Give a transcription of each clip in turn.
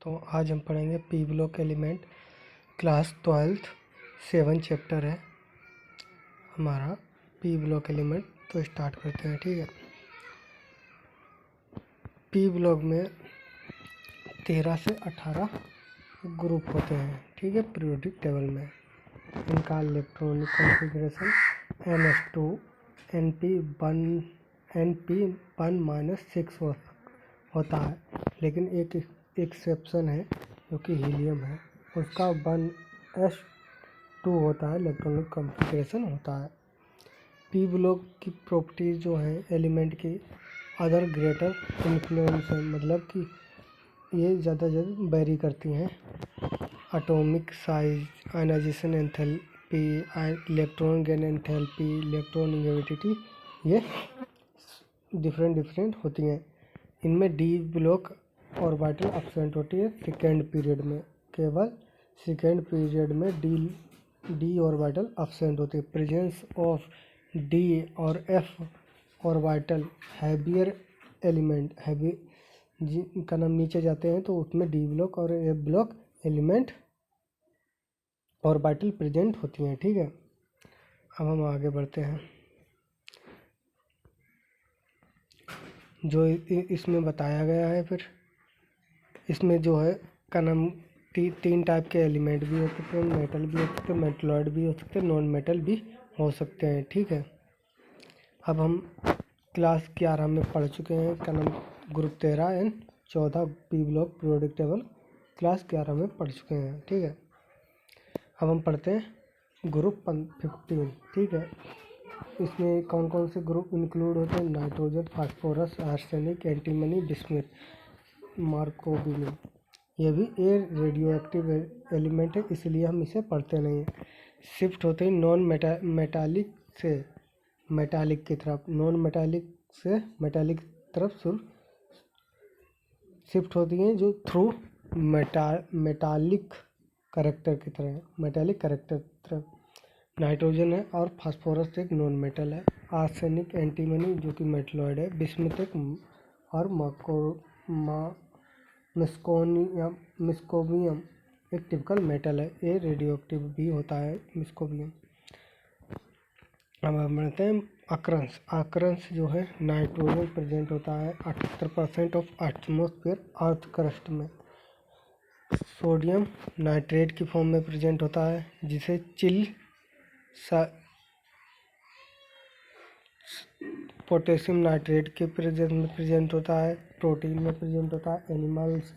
तो आज हम पढ़ेंगे P block element class 12th 7 chapter है हमारा पी ब्लॉक एलिमेंट। तो स्टार्ट करते हैं। ठीक है, पी ब्लॉक में 13 से 18 ग्रुप होते हैं। ठीक है, पीरियोडिक टेबल में इनका electronic configuration NS2 NP1 NP1-6 होता है, लेकिन एक एक्सेप्शन है जो कि हीलियम है, उसका 1s2 होता है, इलेक्ट्रॉनिक कॉन्फ़िगरेशन होता है। पी ब्लॉक की प्रॉपर्टीज जो हैं एलिमेंट की अदर ग्रेटर इन्फ्लुएंस है, मतलब कि ये ज़्यादा वेरी करती हैं। Atomic size, ionisation enthalpy, electron gain enthalpy, electron negativity, ये डिफरेंट होती हैं। इनमें डी ब्लॉक ऑर्बिटल एब्सेंट होती है सेकेंड पीरियड में, केवल सेकेंड पीरियड में डी ऑर्बिटल एब्सेंट होती है। प्रेजेंस ऑफ डी और एफ ऑर्बिटल हैवियर एलिमेंट का नाम नीचे जाते हैं तो उसमें डी ब्लॉक और F block element orbital present होती हैं। ठीक है, अब हम आगे बढ़ते हैं। जो इसमें बताया गया है, फिर इसमें जो है का नाम तीन टाइप के एलिमेंट भी हो सकते हैं, मेटल भी हो सकते हैं, मेटलॉइड भी हो सकते हैं, नॉन मेटल भी हो सकते हैं। ठीक है, अब हम क्लास 11 में पढ़ चुके हैं का नाम group 13 and 14 P block periodic table class 11 में पढ़ चुके हैं। ठीक है, अब हम पढ़ते हैं ग्रुप 15। ठीक है, इसमें कौन कौन से ग्रुप इंक्लूड होते हैं? Nitrogen, phosphorus, arsenic, antimony, bismuth, मार्कोबियम। ये भी रेडियो एक्टिव एलिमेंट है, इसलिए हम इसे पढ़ते नहीं हैं। शिफ्ट होते हैं नॉन मेटालिक से मेटालिक की तरफ, नॉन मेटालिक से मेटालिक की तरफ शिफ्ट होती हैं, जो थ्रू मेटालिक करेक्टर की तरह, मेटालिक करेक्टर की तरफ। नाइट्रोजन है और फास्फोरस एक नॉन मेटल है। आर्सेनिक, एंटीमनी जो कि मेटलॉइड है, बिस्मुथ और मिस्कोबियम एक टिपिकल मेटल है। ये रेडियो एक्टिव भी होता है मिस्कोबियम। अब हम बढ़ते हैं अक्रंस। अक्रंस जो है नाइट्रोजन प्रेजेंट होता है 78% ऑफ एटमॉस्फेयर अर्थ क्रस्ट में। सोडियम नाइट्रेट की फॉर्म में प्रेजेंट होता है, जिसे चिल पोटेशियम नाइट्रेट के प्रेजेंट में प्रेजेंट होता है, प्रोटीन में प्रेजेंट होता है, एनिमल्स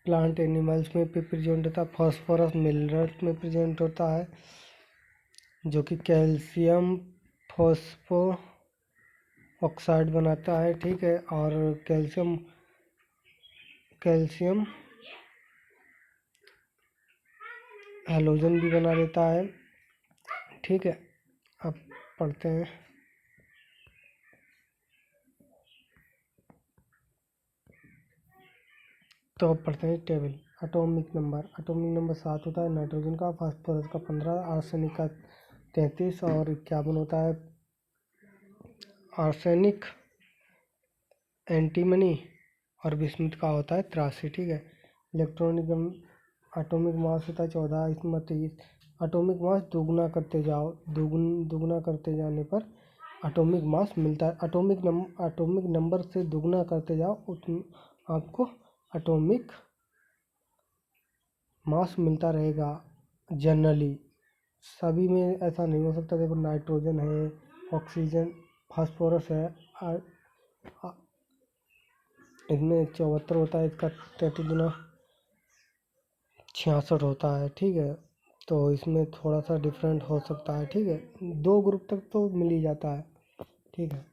प्लांट एनिमल्स में भी प्रेजेंट होता है। फास्फोरस मिनरल्स में प्रेजेंट होता है, जो कि कैल्शियम फॉस्फो ऑक्साइड बनाता है। ठीक है, और कैल्शियम हैलोजन भी बना देता है। ठीक है, अब पढ़ते हैं तो अब पढ़ते हैं टेबल। एटॉमिक नंबर 7 होता है नाइट्रोजन का, फास्फोरस का 15, आर्सेनिक का 33 और 51 होता है। आर्सेनिक, एंटीमनी और बिस्मुथ का होता है 83। ठीक है, एटॉमिक मास होता है 14, इसमें 23। एटॉमिक मास दोगुना करते जाओ, दोगुना करते जाने पर एटॉमिक मास मिलता है। एटॉमिक नंबर से दोगुना करते जाओ, उसमें आपको एटॉमिक मास मिलता रहेगा। जनरली सभी में ऐसा नहीं हो सकता। देखो, नाइट्रोजन है, ऑक्सीजन, फास्फोरस है, इसमें 74 होता है, इसका 33 गुना 66 होता है। ठीक है, तो इसमें थोड़ा सा डिफरेंट हो सकता है। ठीक है, 2 ग्रुप तक तो मिल ही जाता है। ठीक है,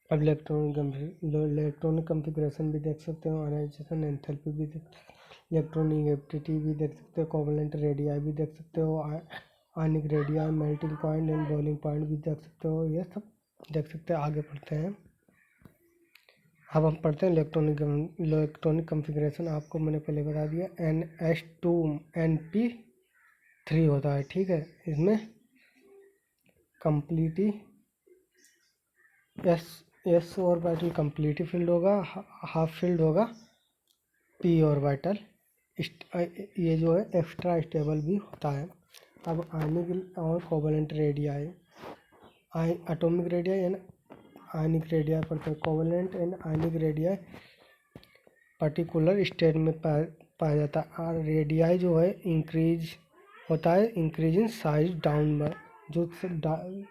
अब इलेक्ट्रॉनिक कॉन्फ़िगरेशन भी देख सकते हो, आयनाइजेशन एंथैल्पी भी देख सकते हो, इलेक्ट्रोनेगेटिविटी भी देख सकते हो, कोवलेंट रेडियाई भी देख सकते हो, ionic radii, melting point and boiling point भी देख सकते हो, ये सब देख सकते हैं। आगे पढ़ते हैं। अब हम पढ़ते हैं इलेक्ट्रॉनिक कॉन्फ़िगरेशन। आपको मैंने पहले बता दिया, NS2 NP3 होता है। ठीक है, इसमें completely S orbital completely filled होगा, हाफ फिल्ड होगा पी ऑर्बिटल ये जो है एक्स्ट्रा स्टेबल भी होता है। अब आयनिक और covalent radii, atomic radii and ionic radii पढ़ते हैं। Covalent and ionic radii particular state में पाया जाता है। और रेडियाई जो है इंक्रीज होता है, इंक्रीज इन साइज डाउनवर्ड, जो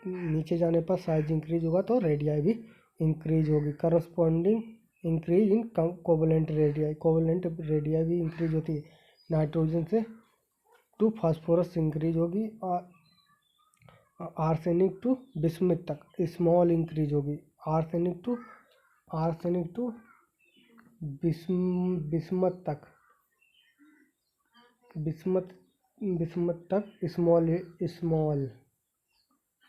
नीचे जाने पर साइज इंक्रीज होगा तो रेडियाई भी इंक्रीज होगी। Corresponding increase in covalent radii, covalent radii भी इंक्रीज होती है। नाइट्रोजन से टू फास्फोरस इंक्रीज होगी और आर्सेनिक टू बिस्मथ तक स्मॉल इंक्रीज होगी। आर्सेनिक टू बिस्मथ तक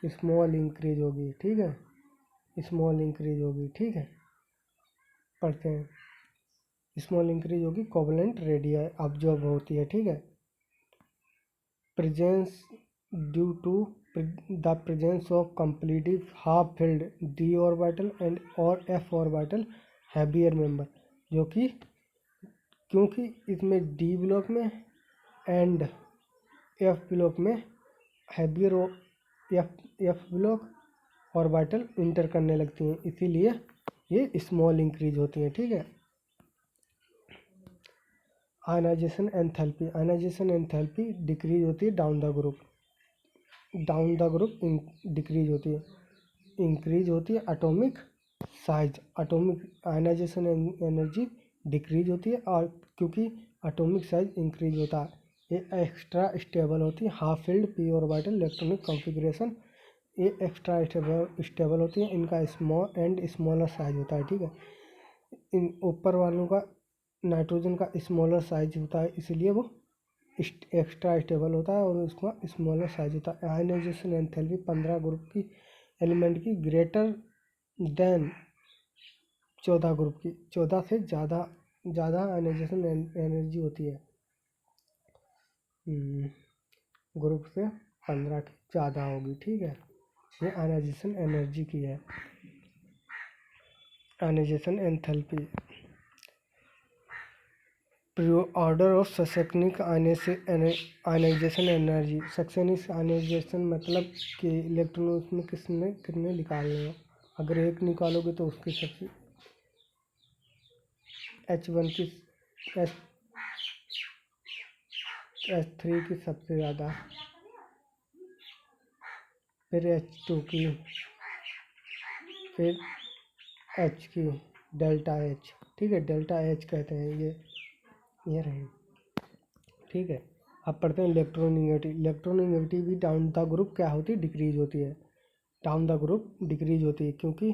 स्मॉल इंक्रीज होगी, ठीक है, स्मॉल इंक्रीज होगी, ठीक है। पढ़ते हैं, स्मॉल इंक्रीज होगी कोवलेंट रेडियाई ऑब्जर्व होती है, ठीक है। Presence due to the presence of completely half filled d orbital and और f ऑर्बिटल हैवियर मेंबर, जो कि क्योंकि इसमें d ब्लॉक में एंड f ब्लॉक में heavier f block orbital enter करने लगती हैं, इसीलिए ये स्मॉल इंक्रीज होती हैं, ठीक है। Ionization enthalpy, ionisation enthalpy decrease होती है डाउन द ग्रुप डिक्रीज होती है। इंक्रीज होती है atomic size, atomic ionisation energy decrease होती है, और क्योंकि एटॉमिक साइज इंक्रीज होता है। ये एक्स्ट्रा स्टेबल होती है। Half filled P orbital electronic configuration ये एक्स्ट्रा स्टेबल होती है। इनका स्मॉल एंड स्मॉलर साइज होता है, ठीक है। इन ऊपर वालों का नाइट्रोजन का स्मॉलर साइज होता है, इसलिए वो एक्स्ट्रा स्टेबल होता है और उसका स्मॉलर साइज होता है। आयनाइजेशन एंथैल्पी 15 ग्रुप की एलिमेंट की ग्रेटर देन 14 ग्रुप की, 14 से ज़्यादा आयनाइजेशन एनर्जी होती है। ग्रुप से 15 की ज़्यादा होगी, ठीक है। ये आयनाइजेशन एनर्जी की है। Ionization enthalpy order of successive ionization energy. Successive ionization मतलब कि इलेक्ट्रॉन उसमें कितने निकालने हैं। अगर एक निकालोगे तो उसकी सबसे H1 की H3 की सबसे ज़्यादा, फिर H2 की, फिर H की, डेल्टा H, ठीक है, डेल्टा H कहते हैं ये रहे, ठीक है। अब पढ़ते हैं इलेक्ट्रोनेगेटिव। इलेक्ट्रोनेगेटिव भी डाउन द ग्रुप क्या होती है, डिक्रीज होती है। डाउन द ग्रुप डिक्रीज होती है क्योंकि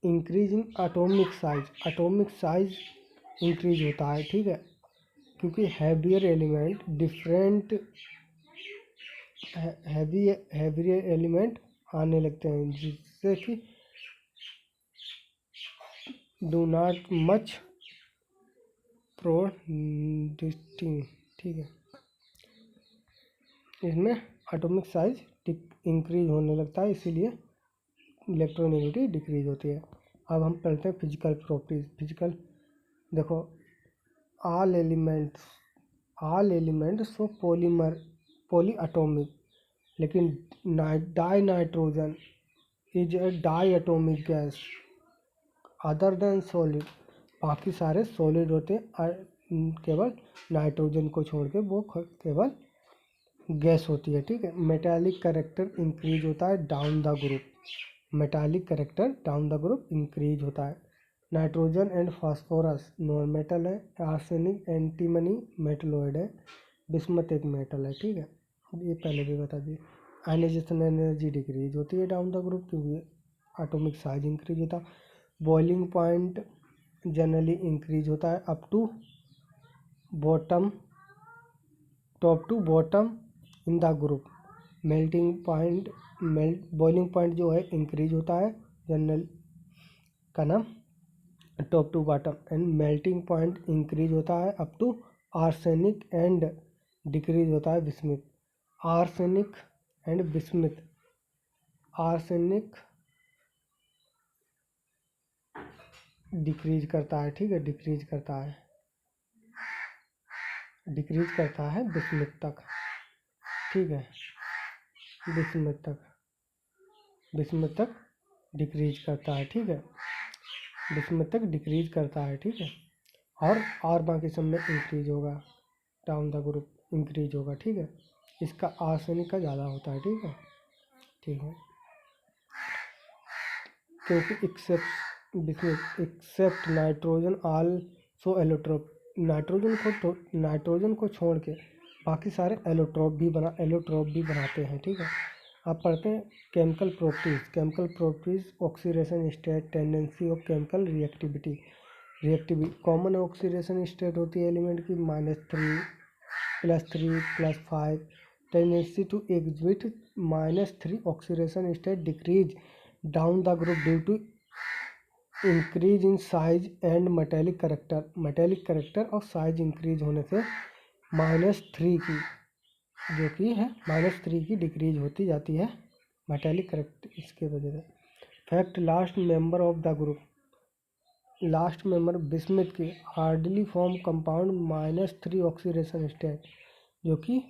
increase in atomic size increase होता है, ठीक है। क्योंकि हैवियर एलिमेंट आने लगते हैं, जिससे कि डू नॉट मच प्रोडिस्टिंग, ठीक है। इसमें एटॉमिक साइज इंक्रीज होने लगता है, इसीलिए इलेक्ट्रोनेगेटिव डिक्रीज होती है। अब हम पढ़ते हैं फिजिकल प्रॉपर्टीज। फिजिकल देखो, all elements so polyatomic, लेकिन dinitrogen is a diatomic gas other than solid. बाकी सारे सॉलिड होते हैं, केवल नाइट्रोजन को छोड़ के वो केवल गैस होती है, ठीक है। मेटालिक कैरेक्टर इंक्रीज होता है down the group, metallic character down the group increase होता है। Nitrogen and phosphorus non metal है। आर्सेनिक एंटीमनी मेटलॉइड है। बिस्मथ एक मेटल है, ठीक है। ये पहले भी बता दिए। आयनाइजेशन एनर्जी डिक्रीज होती है डाउन द ग्रुप क्योंकि एटॉमिक साइज इंक्रीज होता है। बॉइलिंग पॉइंट जनरली इंक्रीज होता है up to bottom, top to bottom in the group. Boiling point जो है इंक्रीज होता है जनरल का नाम top to bottom, and melting point increase होता है up to arsenic and decrease होता है bismuth. Arsenic and bismuth, arsenic decrease करता है, ठीक है, डिक्रीज करता है। डिक्रीज करता है बिस्मुथ तक, ठीक है, बिस्मुथ तक डिक्रीज करता है, ठीक है, बिस्मुथ तक डिक्रीज करता है, ठीक है। और बाकी सब में इंक्रीज होगा, डाउन द ग्रुप इंक्रीज होगा, ठीक है। इसका आर्सेनिक का ज़्यादा होता है, ठीक है, ठीक है, क्योंकि except nitrogen also allotrope, nitrogen को छोड़ के बाकी सारे एलोट्रोप भी बनाते हैं, ठीक है। आप पढ़ते हैं chemical properties, oxidation state, tendency of chemical reactivity. Common oxidation state होती है एलिमेंट की -3 +3 +5, tendency to exit -3 oxidation state decrease down the group due to increase in size and metallic character और साइज इंक्रीज होने से -3 की जो कि है -3 की डिक्रीज होती जाती है मेटेलिक करेक्टर, इसके वजह से। फैक्ट, लास्ट मेंबर बिस्मुथ की hardly form compound -3 oxidation state, जो कि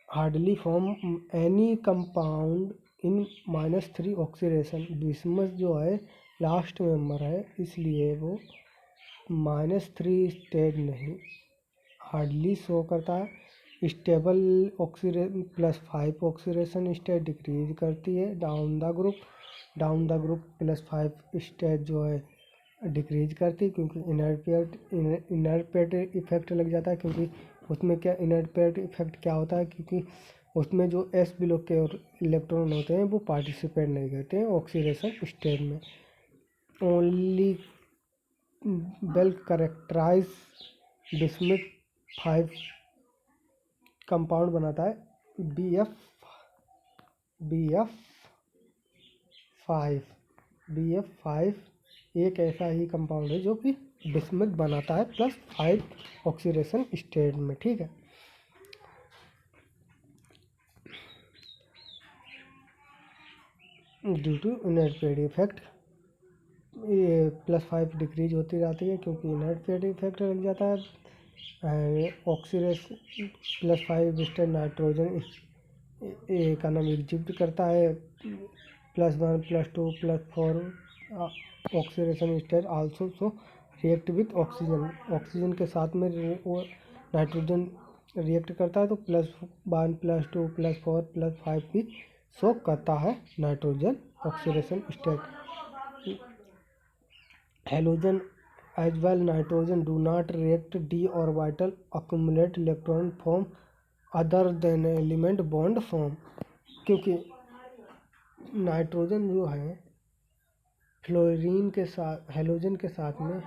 hardly form any compound in -3 oxidation. Bismuth जो है लास्ट मेंबर है, इसलिए वो -3 स्टेट नहीं हार्डली शो करता है। Stable oxidation +5 oxidation state decrease करती है डाउन द ग्रुप +5 स्टेट जो है डिक्रीज करती है, क्योंकि इनर्ट पेयर इफेक्ट लग जाता है। क्योंकि उसमें क्या इनर्ट पेयर इफेक्ट क्या होता है, क्योंकि उसमें जो s ब्लॉक के और इलेक्ट्रॉन होते हैं वो पार्टिसिपेट नहीं करते हैं ऑक्सीडेशन स्टेट में। Only well characterise bismuth 5 compound बनाता है BF5 एक ऐसा ही कंपाउंड है जो कि बिस्मुथ बनाता है +5 ऑक्सीडेशन स्टेट में, ठीक है। Due to inert pair effect ये +5 डिक्रीज होती जाती है, क्योंकि इनर्ट पेयर इफेक्ट लग जाता है। ऑक्सीडेशन +5 स्टेट नाइट्रोजन का नाम एग्जिट करता है, +1 +2 +4 oxidation state also so react with oxygen के साथ में वो नाइट्रोजन रिएक्ट करता है, तो +1 +2 +4 +5 भी शो करता है nitrogen oxidation state. Halogen as well nitrogen do not react d orbital accumulate electron form other than element bond form, क्योंकि नाइट्रोजन जो है फ्लोरीन के साथ हेलोजन के साथ में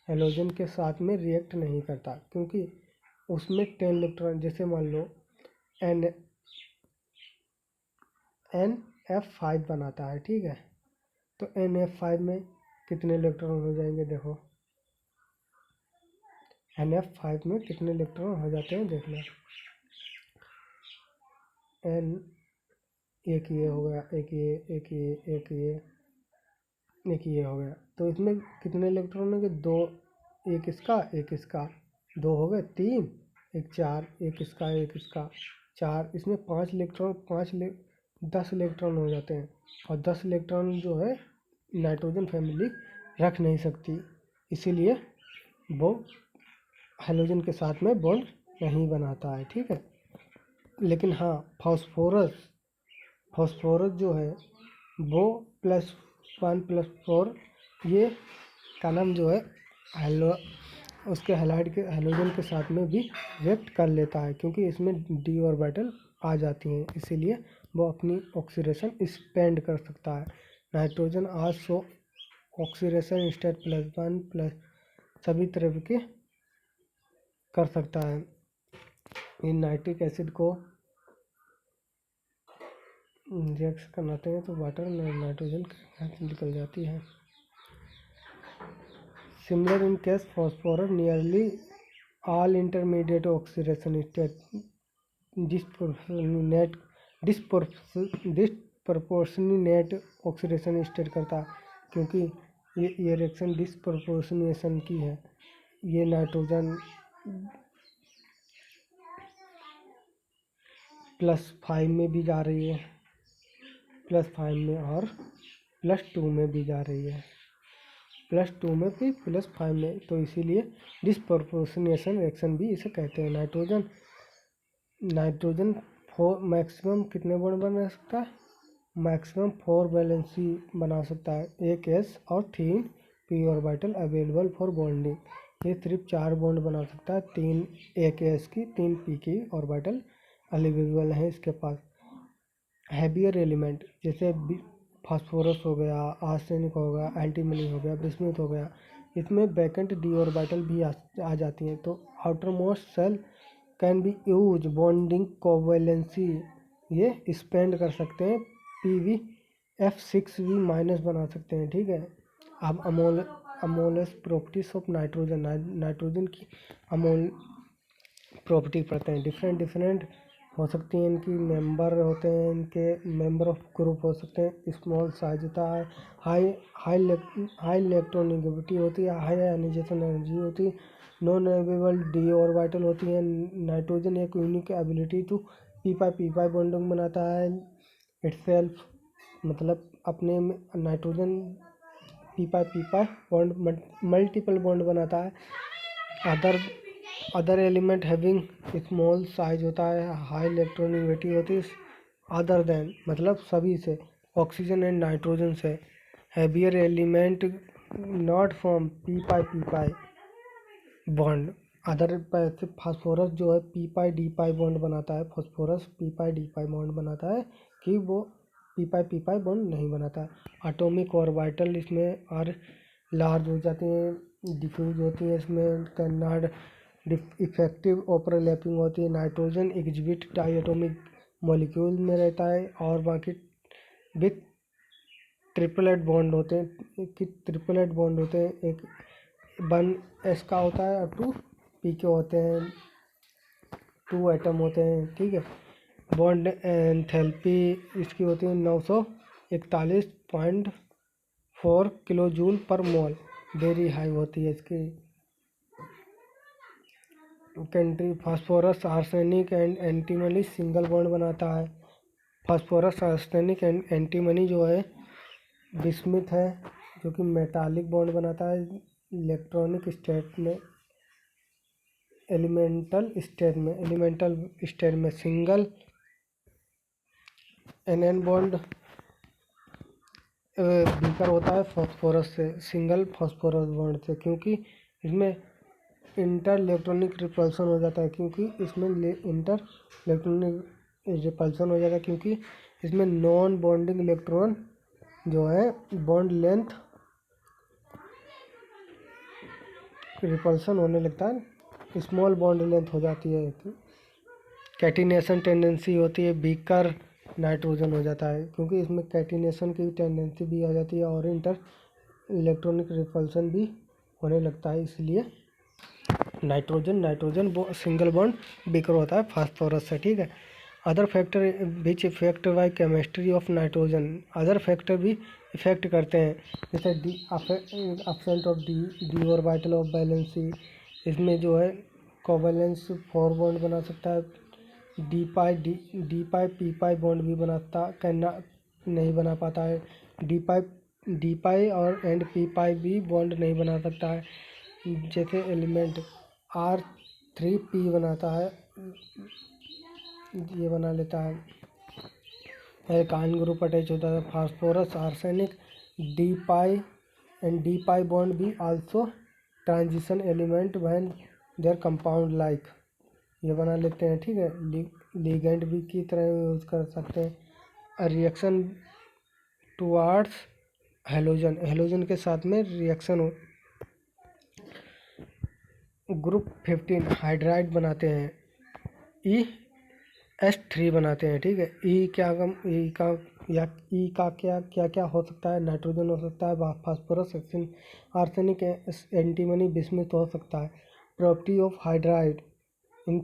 हेलोजन के साथ में रिएक्ट नहीं करता, क्योंकि उसमें 10 इलेक्ट्रॉन, जैसे मान लो NF5 बनाता है, ठीक है। तो NF5 में कितने इलेक्ट्रॉन हो जाएंगे, देखो NF5 में कितने इलेक्ट्रॉन हो जाते हैं, देखना। एक ये हो गया, एक ये हो गया, तो इसमें कितने इलेक्ट्रॉन होंगे, 2, एक इसका 2 हो गए, 3, एक 4, एक इसका 4, इसमें 5 इलेक्ट्रॉन 10 इलेक्ट्रॉन हो जाते हैं। और 10 इलेक्ट्रॉन जो है नाइट्रोजन फैमिली रख नहीं सकती, इसीलिए वो हेलोजन के साथ में बॉन्ड नहीं बनाता है, ठीक है। लेकिन हाँ, फास्फोरस जो है वो +1 +4 ये का नाम जो है उसके हेलोजन के साथ में भी रिएक्ट कर लेता है, क्योंकि इसमें डी ऑर्बिटल आ जाती हैं, इसीलिए वो अपनी ऑक्सीडेशन स्पेंड कर सकता है। नाइट्रोजन आल्सो ऑक्सीडेशन स्टेट +1 सभी तरह के कर सकता है। इन नाइट्रिक एसिड को रिएक्ट करते हैं तो वाटर नाइट्रोजन निकल जाती है। Similar in case phosphorus nearly all intermediate oxidation state disproportionate oxidation state करता है। क्योंकि ये रिएक्शन डिस्प्रपोर्शनेशन की है। ये नाइट्रोजन +5 में भी जा रही है, +5 में और +2 में भी जा रही है, +2 में भी +5 में, तो इसीलिए डिस्प्रपोर्शनेशन रिएक्शन भी इसे कहते हैं। नाइट्रोजन 4 मैक्सिमम कितने बॉन्ड बना सकता है? मैक्सिमम 4 वैलेंसी बना सकता है, एक s और 3 p orbital available for bonding. ये सिर्फ 4 बॉन्ड बना सकता है, 3 एक s की 3 p की ऑर्बिटल अवेलेबल है इसके पास। हैवियर एलिमेंट जैसे फास्फोरस हो गया, आर्सेनिक हो गया, एंटीमनी हो गया, बिस्मुथ हो गया, इसमें वैकेंट डी ऑर्बिटल भी आ जाती हैं। तो outer most shell can be use bonding covalency, ये स्पेंड कर सकते हैं, PbF6 भी माइनस बना सकते हैं। ठीक है, अब अमोलस प्रॉपर्टीज ऑफ नाइट्रोजन की अमोल प्रॉपर्टी पढ़ते हैं। डिफरेंट हो सकती हैं, इनकी मेंबर होते हैं, इनके मेंबर ऑफ ग्रुप हो सकते हैं। स्मॉल साइज होता है, हाई इलेक्ट्रोनेगेटिविटी होती है, हाई आयनाइजेशन एनर्जी होती है, नॉन अवेलेबल डी ऑर्बिटल होती है। नाइट्रोजन एक unique ability to p5 bonding बनाता है इटसेल्फ, मतलब अपने में nitrogen p5 bond multiple bond बनाता है। Other element having small size होता है, हाई इलेक्ट्रोनेगेटिविटी होती है, अदर देन मतलब सभी से, ऑक्सीजन एंड नाइट्रोजन से। Heavier element not form p5 bond. Other phosphorus जो है p5 बॉन्ड बनाता है, फास्फोरस p5 बॉन्ड बनाता है, कि वो p5 बॉन्ड नहीं बनाता है। एटॉमिक ऑर्बिटल इसमें और लार्ज हो जाती हैं, डिफ्यूज होती है, इसमें कन्नाड इफेक्टिव ओवरलैपिंग होती है। नाइट्रोजन एग्जिबिट डायटोमिक मॉलिक्यूल में रहता है, और बाकी विथ ट्रिपलेट बॉन्ड होते हैं, एक 1s का होता है और 2 p के होते हैं, 2 एटम होते हैं। ठीक है, बॉन्ड एंथैल्पी इसकी होती है 941.4 किलो जूल पर मोल, वेरी हाई होती है इसकी। Country phosphorus arsenic and antimony single bond बनाता है। फास्फोरस आर्सेनिक एंड एंटीमनी जो है बिस्मिथ है, जो कि मेटालिक बॉन्ड बनाता है इलेक्ट्रॉनिक स्टेट में। एलिमेंटल स्टेट में सिंगल एन बॉन्ड बीकर होता है फास्फोरस से, सिंगल फास्फोरस बॉन्ड से, क्योंकि इसमें इंटर इलेक्ट्रॉनिक रिपल्सन हो जाता है, क्योंकि इसमें नॉन बॉन्डिंग इलेक्ट्रॉन जो है बॉन्ड लेंथ रिपल्सन होने लगता है, स्मॉल बॉन्ड लेंथ हो जाती है। कैटिनेशन टेंडेंसी होती है, बीकर नाइट्रोजन हो जाता है, क्योंकि इसमें कैटिनेशन की टेंडेंसी भी आ जाती है और इंटर इलेक्ट्रॉनिक रिपल्सन भी होने लगता है, इसलिए नाइट्रोजन सिंगल बॉन्ड बीकर होता है फास्फोरस से। ठीक है, other factor which effect bye chemistry of nitrogen, other factor भी इफेक्ट करते हैं, जैसे absent of D orbital of valency, इसमें जो है कोवैलेंस 4 बॉन्ड बना सकता है, डी पाई बॉन्ड भी बनाता करना नहीं बना पाता है, डी पाई और एंड p भी बॉन्ड नहीं बना सकता है। जैसे एलिमेंट R3p बनाता है, ये बना लेता है, एल्काइन ग्रुप अटैच होता है। Phosphorus arsenic D pi bond भी also transition element when there compound like, ये बना लेते हैं। ठीक है, लिगेंड भी की तरह यूज कर सकते हैं। रिएक्शन टुवार्ड्स हेलोजन के साथ में रिएक्शन हो, ग्रुप 15 हाइड्राइड बनाते हैं, ES3 बनाते हैं। ठीक है, ई का क्या हो सकता है? नाइट्रोजन हो सकता है, फास्फोरस आर्सेनिक एंटीमनी बिस्मुथ हो सकता है। Property of hydride in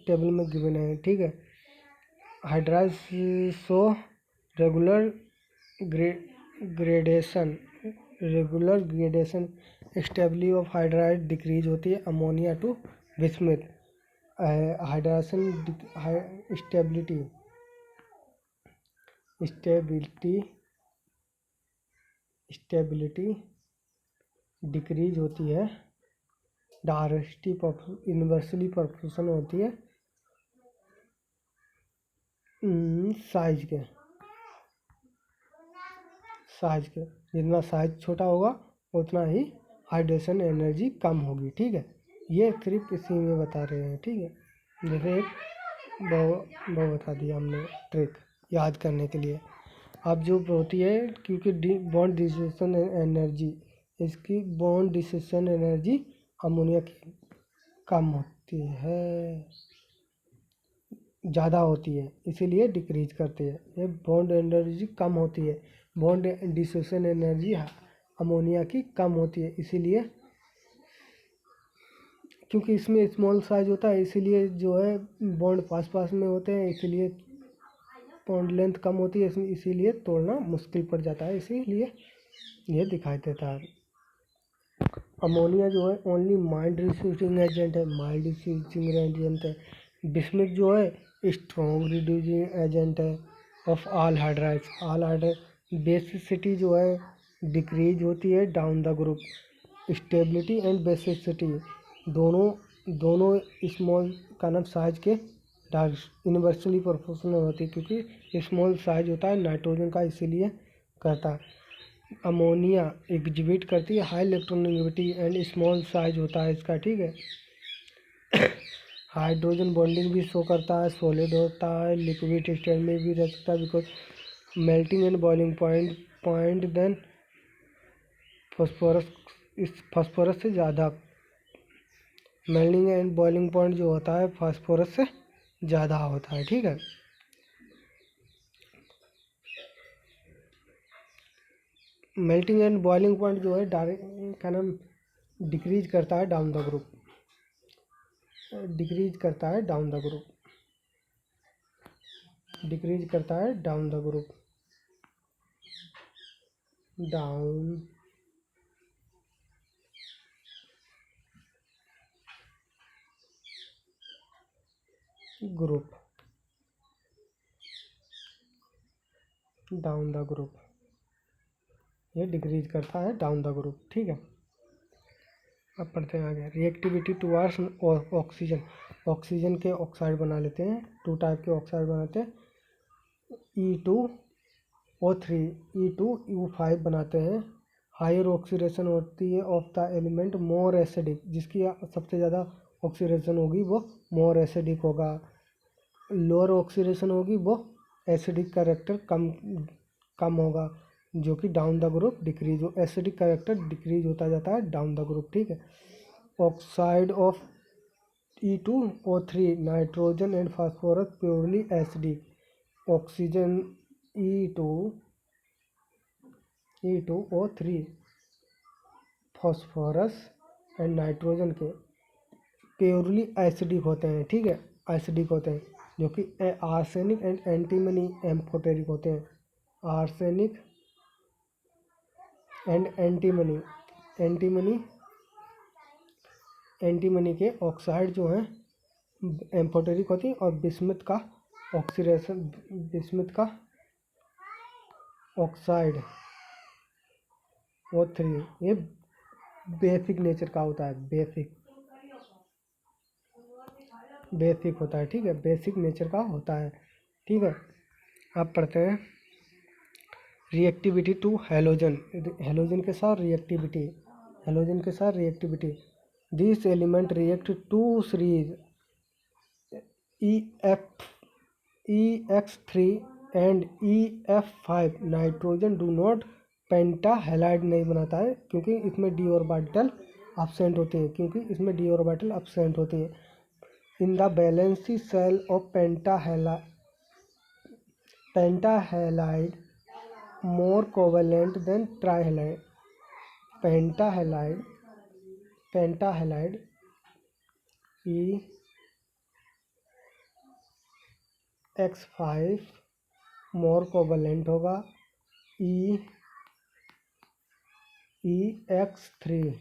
table में गिवन है। ठीक है, hydride show regular gradation regular gradation stability of hydride decrease होती है ammonia to bismuth. Hydration stability stability stability decrease होती है, डायवर्सिटी यूनिवर्सली प्रोपोर्शनल होती है साइज के जितना साइज छोटा होगा उतना ही हाइड्रेशन एनर्जी कम होगी। ठीक है, ये सिर्फ इसी में बता रहे हैं। ठीक है, जैसे एक वो बता दिया हमने ट्रिक याद करने के लिए। अब जो होती है, क्योंकि बॉन्ड डिस्ट्रीब्यूशन एनर्जी, इसकी बॉन्ड डिस्ट्रीब्यूशन एनर्जी अमोनिया की कम होती है, ज़्यादा होती है, इसीलिए डिक्रीज करती है। ये बॉन्ड एनर्जी कम होती है, बॉन्ड डिस्ट्रीब्यूशन एनर्जी अमोनिया की कम होती है, इसीलिए क्योंकि इसमें स्मॉल साइज होता है, इसीलिए जो है बॉन्ड पास पास में होते हैं, इसीलिए बॉन्ड लेंथ कम होती है, इसीलिए तोड़ना मुश्किल पड़ जाता है, इसीलिए ये दिखाई देता है। अमोनिया जो है ओनली माइल्ड रिड्यूसिंग एजेंट है, माइल्ड रिड्यूसिंग एजेंट है। बिस्मिथ जो है स्ट्रॉन्ग रिड्यूसिंग एजेंट है of all hydrides. All hydride basicity जो है डिक्रीज होती है down the group. Stability and basicity दोनों स्मॉल कनफ साइज के यूनिवर्सली प्रोपोर्शनल होती है, क्योंकि स्मॉल साइज होता है नाइट्रोजन का, इसीलिए कहता है। अमोनिया एग्जिबिट करती है high electronegativity and small size होता है इसका। ठीक है, हाइड्रोजन बॉन्डिंग भी शो करता है, सॉलिड होता है, लिक्विड स्टेट में भी रह सकता है, because melting and boiling point then phosphorus, इस फॉस्फोरस से ज़्यादा, मेल्टिंग एंड बॉइलिंग पॉइंट जो होता है फास्फोरस से ज़्यादा होता है। ठीक है, मेल्टिंग एंड बॉइलिंग पॉइंट जो है डायरेक्ट क्या नाम डिक्रीज करता है डाउन द ग्रुप, डिक्रीज करता है डाउन द ग्रुप, डिक्रीज करता है down the group, down group, down the group, ये डिक्रीज करता है डाउन द ग्रुप। ठीक है, अब पढ़ते हैं आगे। रिएक्टिविटी टुवार्ड्स ऑक्सीजन, ऑक्सीजन के ऑक्साइड बना लेते हैं, 2 टाइप के ऑक्साइड बनाते हैं, E2O3 E2U5 बनाते हैं। हायर ऑक्सीडेशन होती है of the element more acidic, जिसकी सबसे ज़्यादा ऑक्सीडेशन होगी वो मोर एसिडिक होगा, लोअर ऑक्सीडेशन होगी वो एसिडिक कैरेक्टर कम होगा, जो कि डाउन द ग्रुप डिक्रीज हो, एसिडिक कैरेक्टर डिक्रीज होता जाता है डाउन द ग्रुप। ठीक है, oxide of E2O3 nitrogen and phosphorus purely acidic, oxygen E2O3 phosphorus and nitrogen के प्योरली एसिडिक होते हैं। ठीक है, एसिडिक होते हैं, जो कि आर्सेनिक एंड एंटीमनी एम्फोटेरिक होते हैं। आर्सेनिक एंड एंटीमनी के ऑक्साइड जो हैं एम्फोटेरिक होती है, और बिस्मिथ का ऑक्साइड O3 ये बेसिक नेचर का होता है, बेसिक होता है। ठीक है, बेसिक नेचर का होता है। ठीक है, अब पढ़ते हैं रिएक्टिविटी टू हेलोजन, हेलोजन के साथ reactivity, this element react to series EX3 and EF5 nitrogen do not pentahalide नहीं बनाता है, क्योंकि इसमें डी ऑर्बिटल एब्सेंट होते हैं, in the valency shell of pentahalide more covalent than trihalide, pentahalide EX5 more covalent होगा, EX3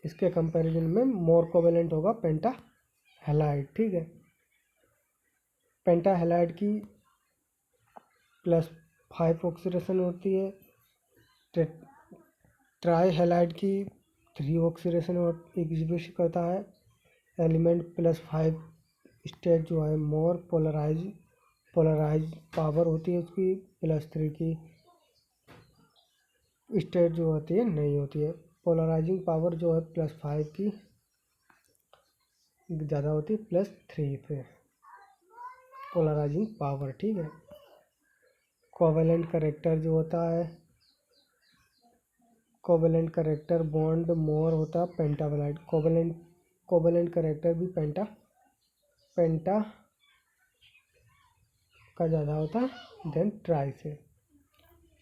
इसके comparison में मोर कोवेलेंट होगा पेंटा हैलाइड। ठीक है, पेंटा हैलाइड की +5 ऑक्सीडेशन होती है, ट्राई हैलाइड की 3 ऑक्सीडेशन एग्जिबिट करता है। एलिमेंट +5 स्टेट जो है मोर पोलराइज पावर होती है उसकी, +3 की स्टेट जो होती है नहीं होती है। पोलराइजिंग पावर जो है +5 की ज़्यादा होती है +3 से पोलराइजिंग पावर। ठीक है, कोवेलेंट करेक्टर जो होता है, कोवेलेंट करेक्टर बॉन्ड मोर होता है पेंटावैलाइड। कोवेलेंट करेक्टर भी पेंटा का ज़्यादा होता है देन ट्राई से,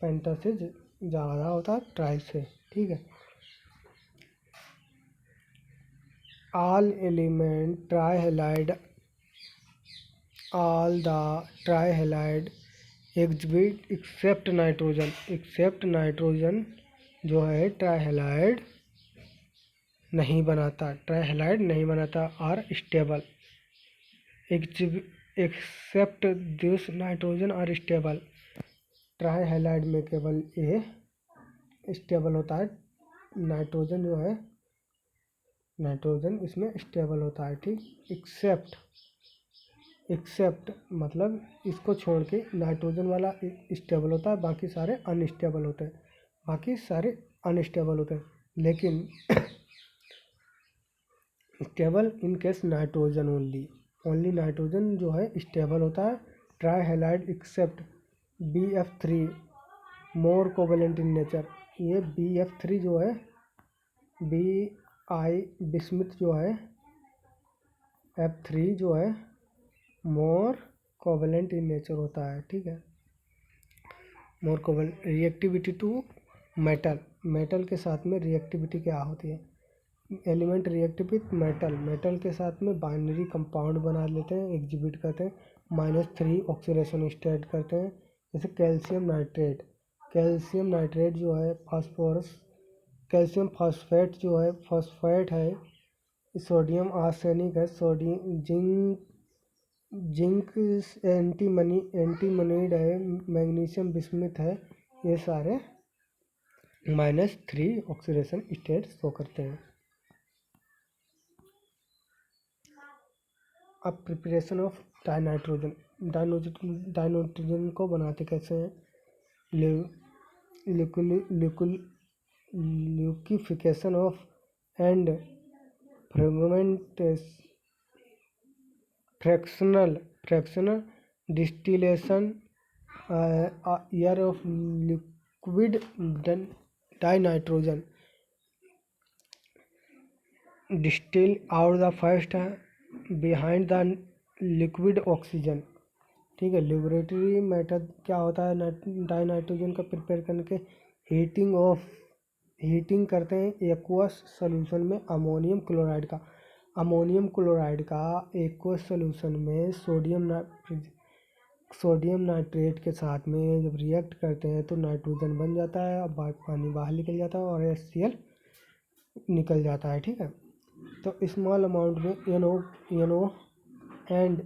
पेंटा से ज़्यादा होता है ट्राई से। ठीक है, all element trihalide, all the trihalide exhibit except nitrogen जो है ट्राईहैलाइड नहीं बनाता और स्टेबल एक्सेप्ट दिस नाइट्रोजन और स्टेबल। ट्राईहैलाइड में केवल ये स्टेबल होता है, नाइट्रोजन जो है नाइट्रोजन इसमें स्टेबल होता है। ठीक, एक्सेप्ट मतलब इसको छोड़ के नाइट्रोजन वाला स्टेबल होता है, बाकी सारे अनस्टेबल होते हैं। लेकिन stable in case nitrogen only nitrogen जो है स्टेबल होता है। Trihalide except BF3 more covalent in nature. ये BF3 जो है बिस्मुथ जो है F3 जो है मोर कोवेलेंट इन नेचर होता है। ठीक है, मोर कोवेलेंट रिएक्टिविटी टू मेटल के साथ में रिएक्टिविटी क्या होती है? एलिमेंट रिएक्ट विथ मेटल के साथ में बाइनरी कंपाउंड बना लेते हैं, एग्जिबिट करते हैं, -3 ऑक्सीडेशन स्टेट करते हैं। जैसे कैल्शियम नाइट्रेट जो है फास्फोरस, कैल्शियम फॉस्फेट जो है फॉस्फेट है, सोडियम आर्सेनिक है, जिंक एंटीमनीड है, मैग्नीशियम बिस्मुथ है। ये सारे -3 ऑक्सीडेशन स्टेट शो करते हैं। अब प्रिपरेशन ऑफ डाइनाइट्रोजन को बनाते कैसे हैं? Liquefaction of and fractional distillation air of liquid dinitrogen distil out the first behind the liquid oxygen. ठीक है, लेबोरेटरी मेथड क्या होता है डाइनाइट्रोजन का प्रिपेयर करने के? हीटिंग करते हैं एक्वस सॉल्यूशन में अमोनियम क्लोराइड का एक्वस सॉल्यूशन में सोडियम नाइट्रेट के साथ में जब रिएक्ट करते हैं तो नाइट्रोजन बन जाता है और पानी बाहर निकल जाता है और HCl निकल जाता है। ठीक है, तो स्मॉल अमाउंट में NO and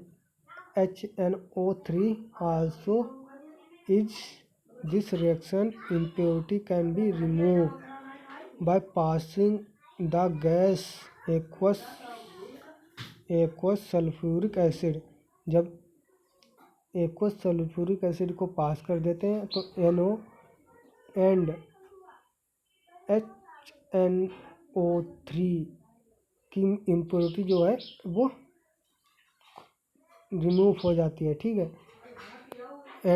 HNO3 also is this reaction impurity can be removed by passing the gas aqueous sulfuric acid। जब एक्वस सल्फ्यूरिक एसिड को पास कर देते हैं तो NO एंड HNO3 की इम्प्योरिटी जो है वो रिमूव हो जाती है। ठीक है,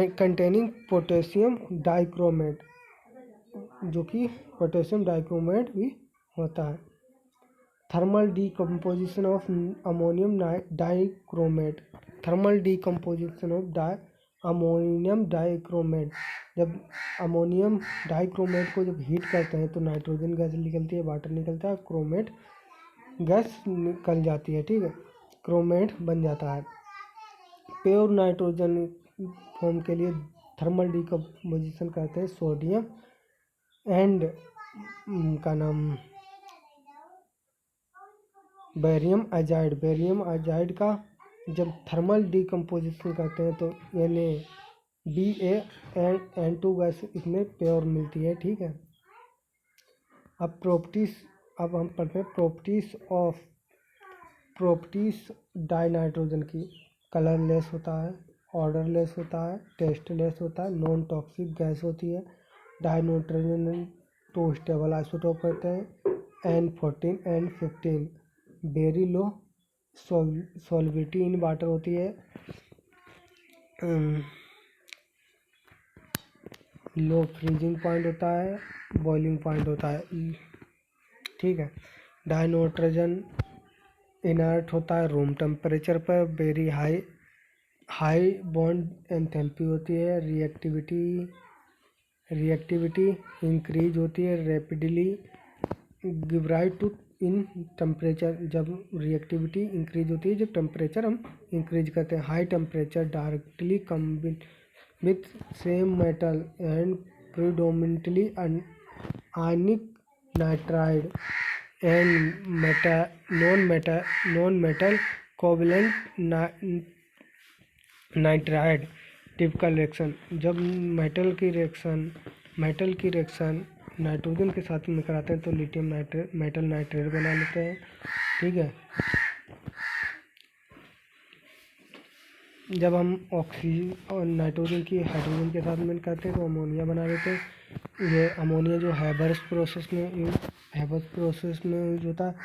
कंटेनिंग पोटेशियम डाइक्रोमेट, जो कि पोटेशियम डाइक्रोमेट भी होता है। Thermal decomposition of ammonium dichromate, जब अमोनियम डाइक्रोमेट को जब हीट करते हैं तो नाइट्रोजन गैस निकलती है, वाटर निकलता है, क्रोमेट गैस निकल जाती है। ठीक है, क्रोमेट बन जाता है। प्योर नाइट्रोजन फॉर्म के लिए थर्मल डीकम्पोजिशन करते हैं सोडियम एंड का नाम बेरियम अजाइड का जब थर्मल डिकम्पोजिशन करते हैं तो BaN2 गैस इसमें प्योर मिलती है, ठीक है। अब हम पढ़ते हैं प्रॉपर्टीज डाइनाइट्रोजन की। कलरलेस होता है, ऑर्डरलेस होता है, टेस्टलेस होता है, नॉन टॉक्सिक गैस होती है, डाइनाइट्रोजन 2 स्टेबल आइसोटोप होते हैं, N14 N15 very low सॉल्विटी in water होती है, लो फ्रीजिंग पॉइंट होता है, बॉइलिंग पॉइंट होता है, ठीक है। डाइनाइट्रोजन इनर्ट होता है रूम टेम्परेचर पर, वेरी हाई बॉन्ड एंथैल्पी होती है, रिएक्टिविटी इंक्रीज होती है rapidly give right to in temperature. जब रिएक्टिविटी इंक्रीज होती है जब टेम्परेचर हम इंक्रीज करते हैं। High temperature directly combine with same metal and predominantly ionic nitride and non metal covalent nitride typical reaction. जब मेटल की रिएक्शन नाइट्रोजन के साथ में कराते हैं तो लिथियम मेटल नाइट्रेट बना लेते हैं, ठीक है। जब हम ऑक्सीजन और नाइट्रोजन की हाइड्रोजन के साथ में करते हैं तो अमोनिया बना लेते हैं। ये अमोनिया जो हैबर्स प्रोसेस में यूज होता है,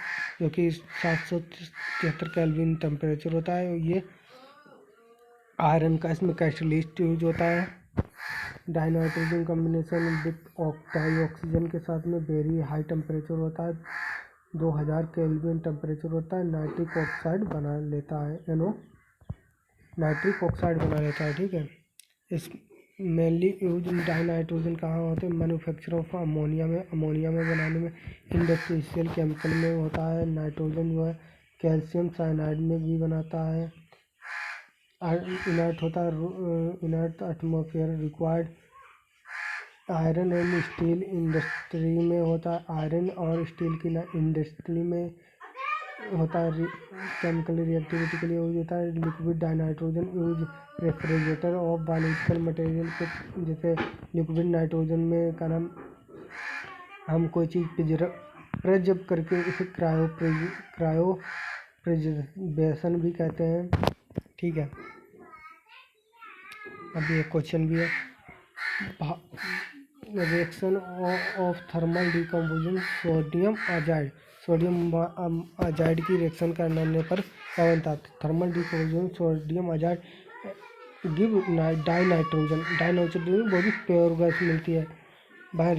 जो कि 773 केल्विन टेम्परेचर होता है। ये आयरन का इसमें कैटलिस्ट यूज होता है। डाइनाइट्रोजन कॉम्बिनेशन विथ डाइऑक्सीजन के साथ में वेरी हाई टेम्परेचर होता है, 2000 केल्विन टेम्परेचर होता है। नाइट्रिक ऑक्साइड बना लेता है, ठीक है। इस मेनली यूज डाइनाइट्रोजन कहाँ होते हैं? मैन्युफैक्चर ऑफ अमोनिया में बनाने में, इंडस्ट्रियल केमिकल में होता है। नाइट्रोजन जो है कैल्शियम साइनाइड में भी बनाता है। इनर्ट होता है, inert atmosphere required. Iron and steel industry में होता है, आयरन और स्टील की इंडस्ट्री में होता है। केमिकल रिएक्टिविटी के लिए यूज होता है। लिक्विड डाइनाइट्रोजन यूज रेफ्रिजरेटर और बायोलॉजिकल मटेरियल के, जैसे लिक्विड नाइट्रोजन में का नाम हम कोई चीज़ प्रिजर्व करके इसे क्रायो प्रिजर्वेशन भी कहते हैं, ठीक है। अभी एक क्वेश्चन भी है, reaction of thermal decomposition sodium azide की रिएक्शन करने पर क्या बनता है? Thermal decomposition sodium azide give dinitrogen बहुत ही प्योर गैस मिलती है। By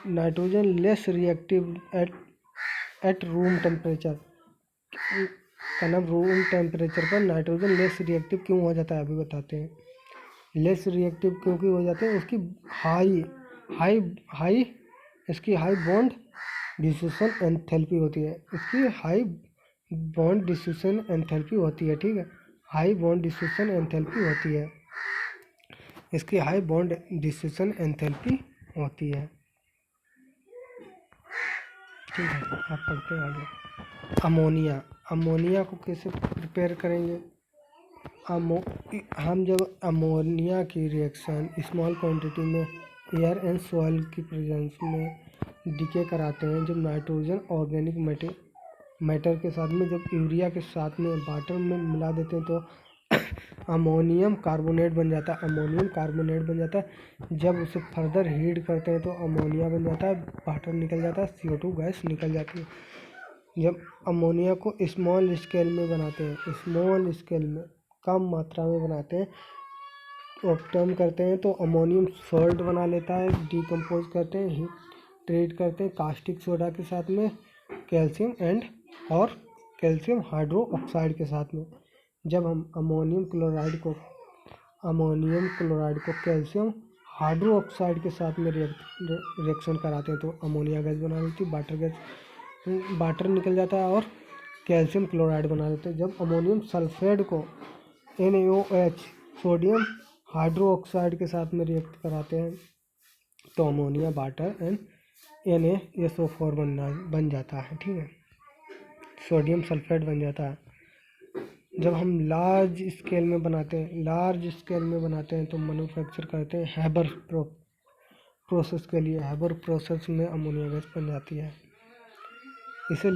nitrogen less reactive at room temperature. Room temperature पर नाइट्रोजन लेस रिएक्टिव क्यों हो जाता है, अभी बताते हैं। लेस रिएक्टिव क्योंकि हो जाते हैं, उसकी हाई बॉन्ड डिस्ट्रीब्यूशन एंथैल्पी होती है। इसकी हाई बॉन्ड डिस्ट्रीब्यूशन एंथैल्पी होती है, ठीक है। हाई बॉन्ड डिस्ट्रीब्यूशन एंथैल्पी होती है, इसकी हाई बॉन्ड डिस्ट्रीब्यूशन एंथैल्पी होती है, ठीक है। आप पढ़ते हैं आगे। अमोनिया को कैसे प्रिपेयर करेंगे? हम जब अमोनिया की रिएक्शन स्मॉल क्वांटिटी में एयर एंड सॉइल की प्रेजेंस में डीके कराते हैं, जब नाइट्रोजन ऑर्गेनिक मैटर के साथ में जब यूरिया के साथ में वाटर में मिला देते हैं तो अमोनियम कार्बोनेट बन जाता है। जब उसे फर्दर हीट करते हैं तो अमोनिया बन जाता है, वाटर निकल जाता है, CO2 गैस निकल जाती है। जब अमोनिया को स्मॉल स्केल में बनाते हैं, स्मॉल स्केल में कम मात्रा में बनाते हैं, ऑप्टम करते हैं तो अमोनियम सॉल्ट बना लेता है। डिकम्पोज करते हैं, ट्रीट करते हैं कास्टिक सोडा के साथ में, कैल्शियम हाइड्रो ऑक्साइड के साथ में। जब हम अमोनियम क्लोराइड को कैल्शियम हाइड्रो ऑक्साइड के साथ में रिएक्शन कराते हैं तो अमोनिया गैस बना लेती है। वाटर निकल जाता है और कैल्शियम क्लोराइड बना देते हैं। जब अमोनियम सल्फेट को NaOH सोडियम हाइड्रो ऑक्साइड के साथ में रिएक्ट कराते हैं तो अमोनिया वाटर एंड NaSO4 बन जाता है, ठीक है, सोडियम सल्फेट बन जाता है। जब हम लार्ज स्केल में बनाते हैं तो मैन्युफैक्चर करते हैं हैबर प्रोसेस के लिए। हैबर प्रोसेस में अमोनिया गैस बन जाती है। इसे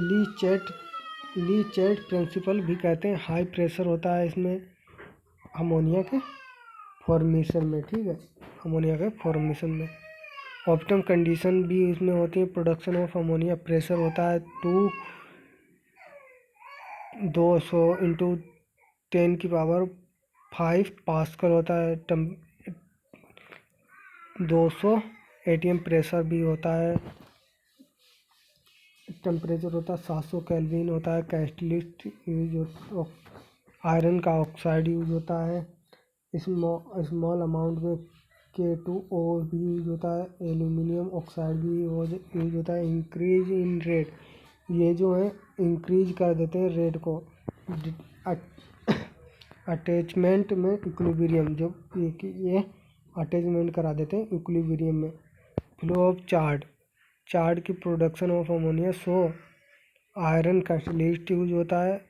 लीचेट प्रिंसिपल भी कहते हैं। हाई प्रेशर होता है इसमें अमोनिया के फॉर्मेशन में, ठीक है, अमोनिया के फॉर्मेशन में। ऑप्टिमम कंडीशन भी इसमें होती है। प्रोडक्शन ऑफ अमोनिया प्रेशर होता है 200 इंटू 10⁵ पास्कल होता है। 200 ATM प्रेशर भी होता है। टेम्परेचर होता है 700 केल्विन होता है। कैटलिस्ट यूज आयरन का ऑक्साइड यूज होता है। स्मॉल अमाउंट में K2O भी यूज होता है। एल्यूमिनियम ऑक्साइड भी यूज होता है। इंक्रीज इन रेट, ये जो है इंक्रीज कर देते हैं रेट को। अटैचमेंट में इक्विलिब्रियम, जो ये अटैचमेंट करा देते हैं इक्विलिब्रियम में। फ्लो ऑफ चार्ट की production of ammonia. So iron catalyst use होता है।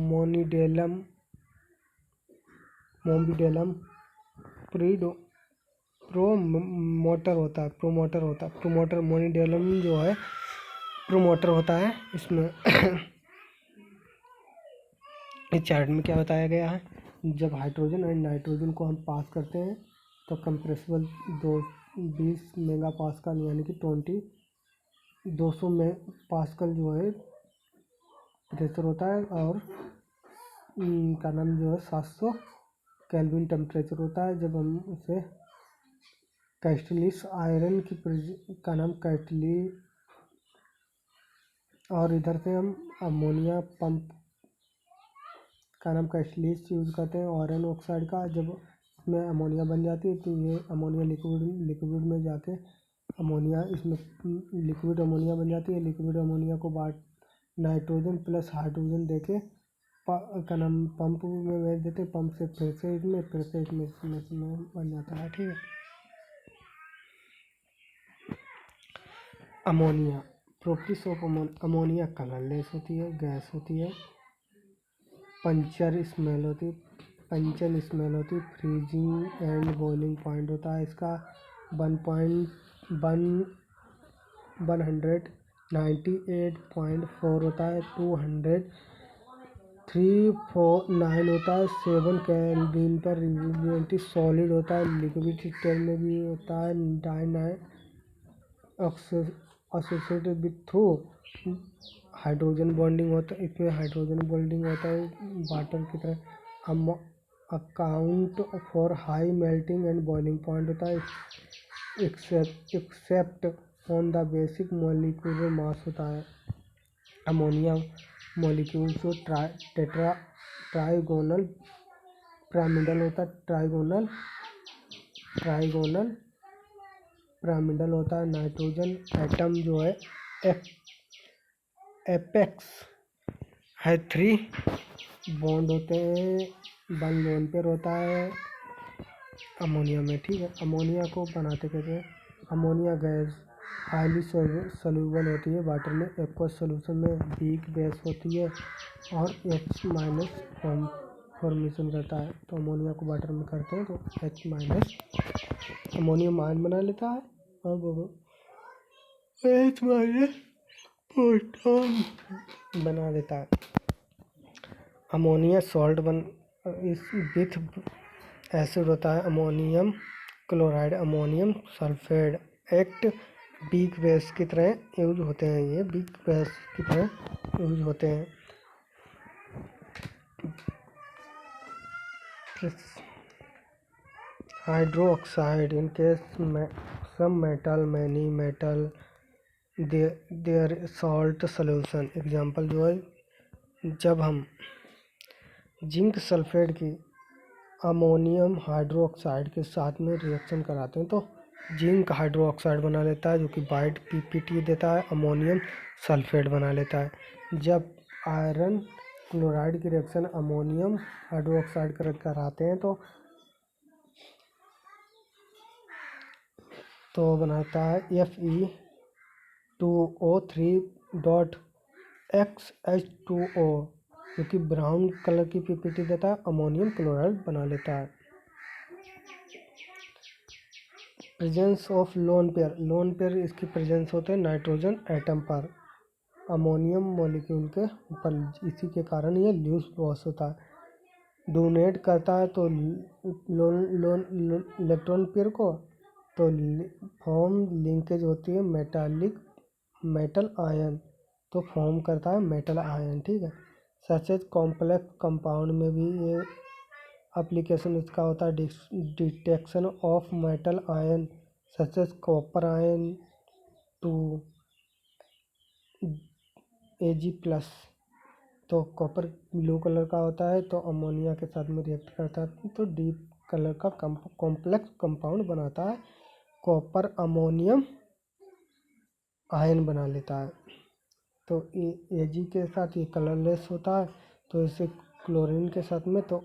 मोनिडेलम प्रोमोटर होता है। मोनिडेलम जो है प्रोमोटर होता है इसमें। इस चार्ट में क्या बताया गया है, जब हाइड्रोजन और नाइट्रोजन को हम पास करते हैं तो कंप्रेसिबल 20 मेगा पास्कल यानी कि 200 में पास्कल जो है प्रेशर होता है, और का नाम जो है 700 केल्विन टेम्परेचर होता है। जब हम उसे कैटलिस्ट आयरन का नाम कैटलिस्ट, और इधर से हम अमोनिया पंप का नाम कैटलिस्ट यूज करते हैं आयरन ऑक्साइड का। जब इसमें अमोनिया बन जाती है तो ये अमोनिया लिक्विड में जाके अमोनिया इसमें लिक्विड अमोनिया बन जाती है। लिक्विड अमोनिया को नाइट्रोजन प्लस हाइड्रोजन देके का नाम पंप में भेज देते हैं। पंप से फिर से इसमें बन जाता है, ठीक है। Ammonia properties of ammonia colourless होती है, गैस होती है, पंचन स्मेल होती है, फ्रीजिंग एंड बॉइलिंग पॉइंट होता है इसका 198.4 होता है। 203.9 होता है। 7 केल्विन पर रिलेटिव सॉलिड होता है। लिक्विड स्टेट में भी होता है। Associated with through hydrogen bonding होता है, इसमें हाइड्रोजन बॉन्डिंग होता है वाटर की तरह। Account for high melting and boiling point होता है। Except on the basic molecular mass होता है। अमोनिया मॉलिक्यूल जो ट्राइगोनल पिरामिडल होता है। ट्राइगोनल पिरामिडल होता है। नाइट्रोजन एटम जो है एपेक्स है 3 बॉन्ड होते हैं, 1 लोन पेयर होता है अमोनिया में, ठीक है। अमोनिया को बनाते कैसे हैं, अमोनिया गैस हाईली सोल्यूबल होती है वाटर में। एक्वस सॉल्यूशन में वीक बेस होती है और H- फॉर्मेशन करता है। तो अमोनिया को वाटर में करते हैं तो H- अमोनियम आयन बना लेता है और H- प्रोटॉन बना देता है। अमोनिया सॉल्ट इस विथ एसिड होता है। Ammonium chloride, ammonium sulphate act weak base की तरह यूज होते हैं। ये वीक बेस की तरह यूज होते हैं। Hydroxide in case some metal many metal their salt solution. Example जो है, जब हम जिंक सल्फेट की अमोनियम हाइड्रोक्साइड के साथ में रिएक्शन कराते हैं तो जिंक हाइड्रोक्साइड बना लेता है, जो कि वाइट PPT देता है। अमोनियम सल्फेट बना लेता है। जब आयरन क्लोराइड की रिएक्शन अमोनियम हाइड्रोक्साइड कराते हैं तो बनाता है 2O3.XH2O, जो कि ब्राउन कलर की पीपीटी देता है, अमोनियम क्लोराइड बना लेता है। प्रेजेंस ऑफ लोन पेयर इसकी प्रेजेंस होते हैं नाइट्रोजन एटम पर अमोनियम मॉलिक्यूल के ऊपर, इसी के कारण ये लूज बॉस होता है। डोनेट करता है तो लोन इलेक्ट्रॉन पेयर को, तो फॉर्म लिंकेज होती है मेटल आयन, तो फॉर्म करता है मेटल आयन, ठीक है। सच एज कॉम्प्लेक्स कंपाउंड में भी ये एप्लीकेशन इसका होता है, detection of metal ion such as copper ion to Ag+, तो कॉपर ब्लू कलर का होता है, तो अमोनिया के साथ में रिएक्ट करता है तो डीप कलर का कॉम्प्लेक्स कंपाउंड बनाता है, कॉपर अमोनियम आयन बना लेता है। तो Ag के साथ ये कलरलेस होता है, तो इसे क्लोरीन के साथ में तो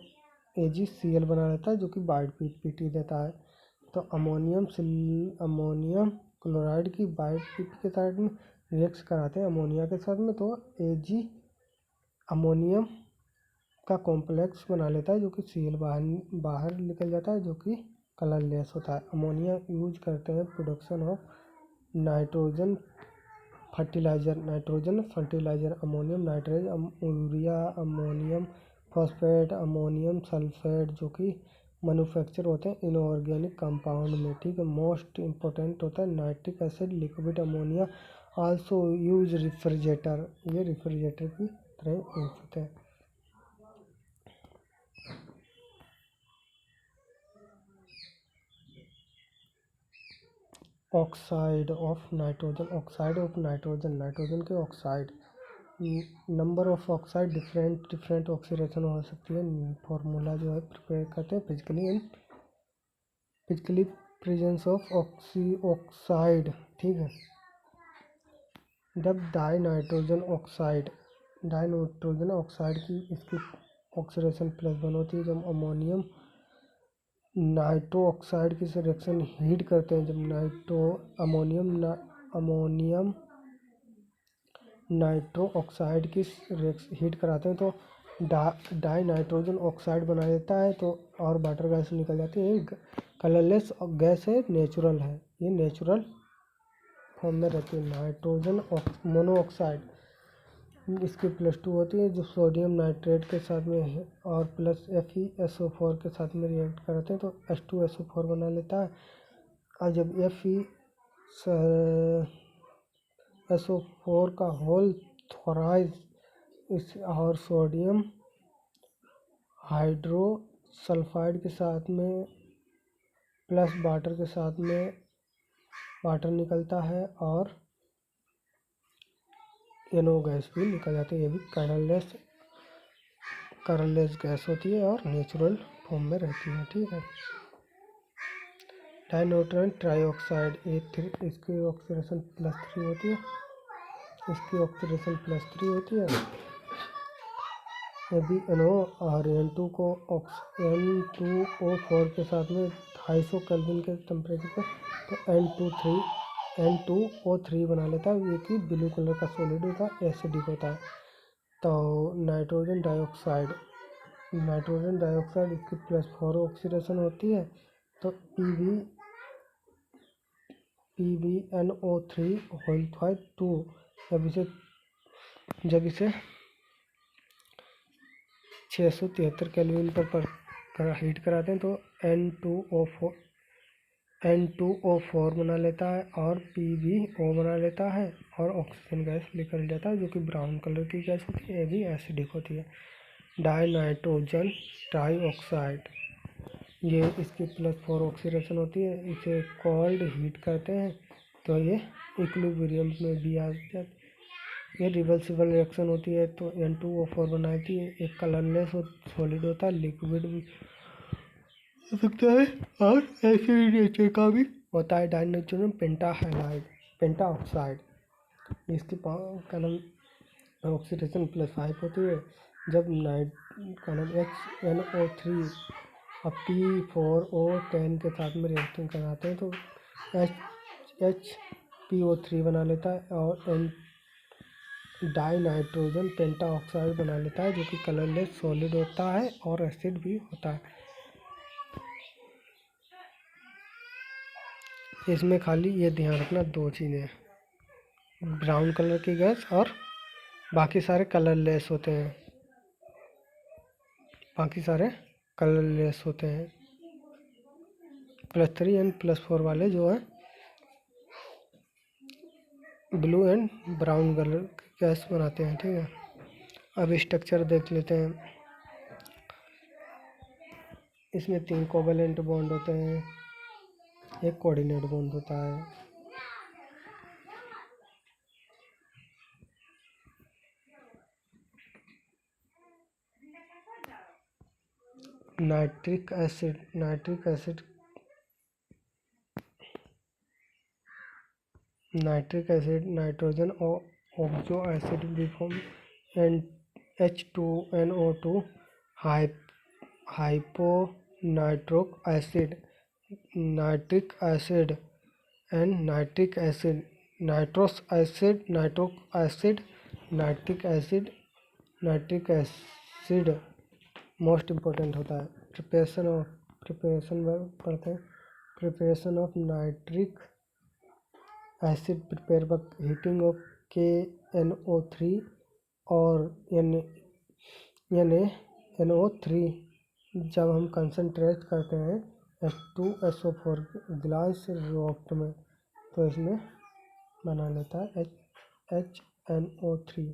AgCl बना लेता है, जो कि वाइट पीपीटी देता है। तो अमोनियम क्लोराइड की वाइट पीपी के साथ में रिएक्ट कराते हैं अमोनिया के साथ में, तो Ag अमोनियम का कॉम्प्लेक्स बना लेता है, जो कि Cl बाहर निकल जाता है, जो कि कलरलेस होता है। अमोनिया यूज करते हैं production of nitrogen fertiliser, ammonium nitrate, urea, ammonium phosphate, ammonium sulphate, जो कि मैन्युफैक्चर होते हैं इनऑर्गेनिक कंपाउंड में, ठीक है। मोस्ट इम्पोर्टेंट होता है nitric acid, liquid ammonia, also use refrigerator, ये रेफ्रिजरेटर की तरह यूज होते हैं। ऑक्साइड ऑफ नाइट्रोजन, नाइट्रोजन के oxide, number of oxide different oxidation हो सकती है। फॉर्मूला जो है प्रिपेयर करते हैं फिजिकली प्रेजेंस ऑफ ऑक्साइड, ठीक है। जब डाइनाइट्रोजन ऑक्साइड की इसकी ऑक्सीडेशन +1 होती है, जब अमोनियम नाइट्रो ऑक्साइड की रिएक्शन हीट करते हैं, जब अमोनियम नाइट्रो ऑक्साइड की हीट कराते हैं, तो डाई नाइट्रोजन ऑक्साइड बना देता है, तो और वाटर गैस निकल जाती है। कलरलेस गैस है, नेचुरल है, ये नेचुरल फॉर्म में रहती है। नाइट्रोजन मोनोऑक्साइड, इसकी +2 होती है, जो सोडियम नाइट्रेट के साथ में है और प्लस FeSO4 के साथ में रिएक्ट कराते हैं, तो H2SO4 बना लेता है। और जब FeSO4 का होल थोराइज इस और सोडियम हाइड्रोसल्फाइड के साथ में प्लस वाटर के साथ में वाटर निकलता है और NO गैस भी निकल जाती है। ये भी कलरलेस गैस होती है और नेचुरल फॉर्म में रहती है, ठीक है। डाइनाइट्रोजन ट्राइऑक्साइड इसकी ऑक्सीडेशन +3 होती है, इसकी ऑक्सीडेशन +3 होती है। यदि NO और N2O4 के साथ में 250 केल्विन के टेम्परेचर पर, तो N2O3 बना लेता है, ये कि ब्लू कलर का सॉलिड होता है, एसिडिक होता है। तो नाइट्रोजन डाइऑक्साइड इसकी +4 ऑक्सीडेशन होती है, तो PbNO3 जब इसे 673 केल्विन पर हीट कराते हैं, तो N2O4 बना लेता है और PbO बना लेता है और ऑक्सीजन गैस निकल जाता है, जो कि ब्राउन कलर की गैस होती है, ये भी एसिडिक होती है। डाइनाइट्रोजन ट्राइऑक्साइड, ये इसकी +4 ऑक्सीडेशन होती है, इसे कोल्ड हीट करते हैं, तो ये इक्विलिब्रियम में भी आ जाती है। ये रिवर्सिबल रिएक्शन होती है, तो N2O4 बनाती है, एक कलरलेस सॉलिड होता है, लिक्विड भी हो सकता है और एसिड नेचर का भी होता है। डाइनाइट्रोजन पेंटा ऑक्साइड, इसकी ऑक्सीडेशन +5 होती है, जब HNO3 और P4O10 के साथ में रिएक्शन कराते हैं, तो PO3 बना लेता है, और एन डाई नाइट्रोजन पेंटाऑक्साइड बना लेता है, जो कि कलरलेस सॉलिड होता है और एसिड भी होता है। इसमें खाली ये ध्यान रखना दो चीज़ें, ब्राउन कलर की गैस और बाकी सारे कलरलेस होते हैं, बाकी सारे कलरलेस होते हैं। +3 एंड +4 वाले जो है ब्लू एंड ब्राउन कलर की गैस बनाते हैं, ठीक है। अब स्ट्रक्चर देख लेते हैं। इसमें 3 कोवेलेंट बॉन्ड होते हैं, एक कोऑर्डिनेट बॉन्ड होता है। नाइट्रिक एसिड नाइट्रोजन और ऑक्सो एसिड भी form and H2NO2 hyponitrous acid, nitric acid and nitric acid, nitrous acid, nitric acid, nitric acid most important होता है। प्रिपरेशन पढ़ते हैं। Preparation of nitric acid prepare by heating of KNO3 और NaNO3। जब हम concentrate करते हैं H2SO4 glass reactor में, तो इसमें बना लेता है HNO3।